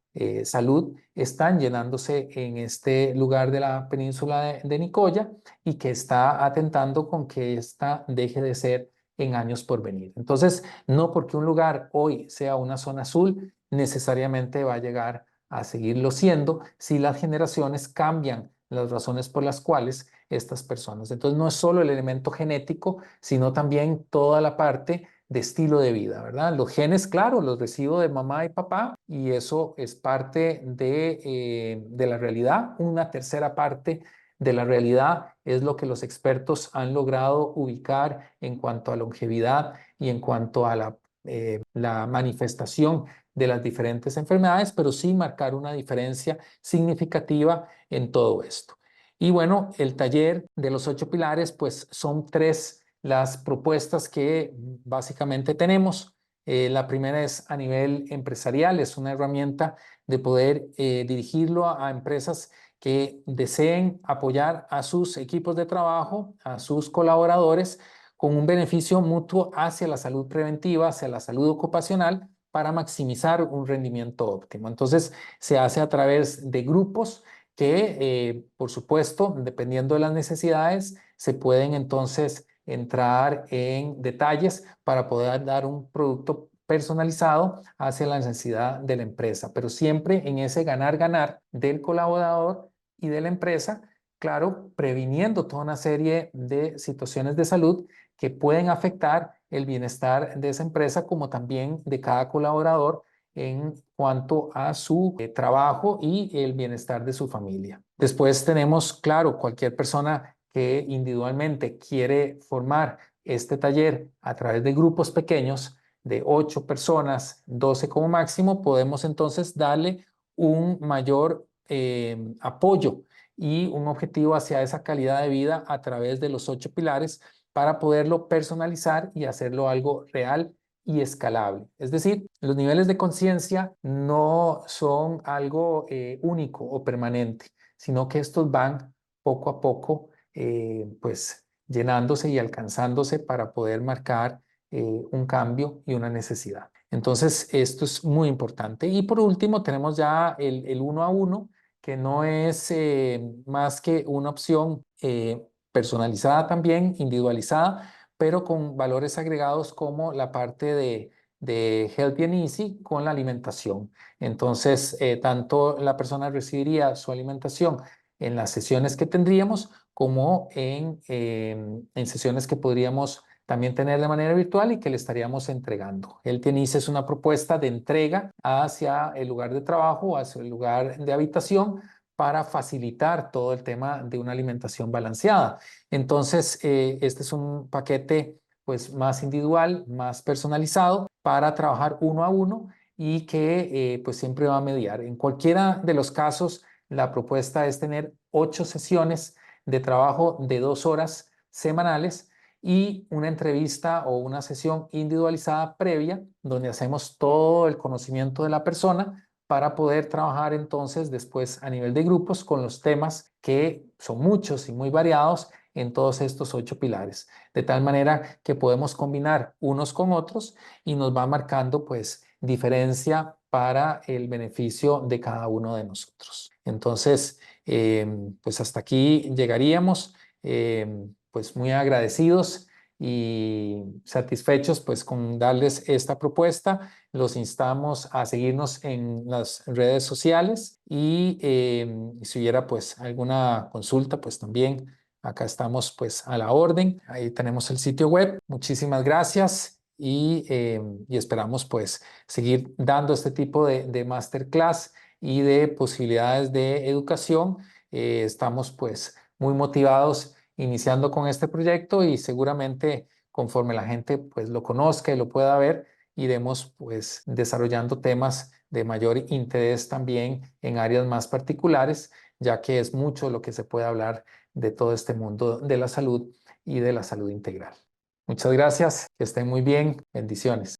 salud, están llenándose en este lugar de la península de Nicoya, y que está atentando con que esta deje de ser en años por venir. Entonces, no porque un lugar hoy sea una zona azul, necesariamente va a llegar a seguirlo siendo si las generaciones cambian las razones por las cuales estas personas. Entonces, no es solo el elemento genético, sino también toda la parte de estilo de vida, ¿verdad? Los genes, claro, los recibo de mamá y papá, y eso es parte de la realidad. Una tercera parte de la realidad es lo que los expertos han logrado ubicar en cuanto a longevidad y en cuanto a la manifestación de las diferentes enfermedades, pero sí marcar una diferencia significativa en todo esto. Y bueno, el taller de los 8 pilares, pues son 3 las propuestas que básicamente tenemos. La primera es a nivel empresarial, es una herramienta de poder dirigirlo a empresas que deseen apoyar a sus equipos de trabajo, a sus colaboradores, con un beneficio mutuo hacia la salud preventiva, hacia la salud ocupacional, para maximizar un rendimiento óptimo. Entonces, se hace a través de grupos que, por supuesto, dependiendo de las necesidades, se pueden entonces entrar en detalles para poder dar un producto personalizado hacia la necesidad de la empresa, pero siempre en ese ganar-ganar del colaborador y de la empresa, claro, previniendo toda una serie de situaciones de salud que pueden afectar el bienestar de esa empresa, como también de cada colaborador en cuanto a su trabajo y el bienestar de su familia. Después tenemos, claro, cualquier persona que individualmente quiere formar este taller a través de grupos pequeños de 8 personas, 12 como máximo, podemos entonces darle un mayor apoyo y un objetivo hacia esa calidad de vida a través de los 8 pilares, para poderlo personalizar y hacerlo algo real y escalable. Es decir, los niveles de conciencia no son algo único o permanente, sino que estos van poco a poco pues llenándose y alcanzándose para poder marcar un cambio y una necesidad. Entonces, esto es muy importante. Y por último, tenemos ya el uno a uno, que no es más que una opción personalizada también, individualizada, pero con valores agregados como la parte de Healthy and Easy con la alimentación. Entonces, tanto la persona recibiría su alimentación en las sesiones que tendríamos como en sesiones que podríamos también tener de manera virtual y que le estaríamos entregando. Healthy and Easy es una propuesta de entrega hacia el lugar de trabajo, hacia el lugar de habitación, para facilitar todo el tema de una alimentación balanceada. Entonces, este es un paquete pues más individual, más personalizado para trabajar uno a uno y que pues siempre va a mediar. En cualquiera de los casos, la propuesta es tener 8 sesiones de trabajo de 2 horas semanales y una entrevista o una sesión individualizada previa donde hacemos todo el conocimiento de la persona para poder trabajar entonces después a nivel de grupos con los temas que son muchos y muy variados en todos estos 8 pilares, de tal manera que podemos combinar unos con otros y nos va marcando pues diferencia para el beneficio de cada uno de nosotros. Entonces, pues hasta aquí llegaríamos, pues muy agradecidos y satisfechos pues con darles esta propuesta. Los instamos a seguirnos en las redes sociales y si hubiera pues alguna consulta pues también acá estamos pues a la orden. Ahí tenemos el sitio web. Muchísimas gracias y esperamos pues seguir dando este tipo de masterclass y de posibilidades de educación. Estamos pues muy motivados iniciando con este proyecto y seguramente conforme la gente pues lo conozca y lo pueda ver, iremos pues desarrollando temas de mayor interés también en áreas más particulares, ya que es mucho lo que se puede hablar de todo este mundo de la salud y de la salud integral. Muchas gracias, que estén muy bien, bendiciones.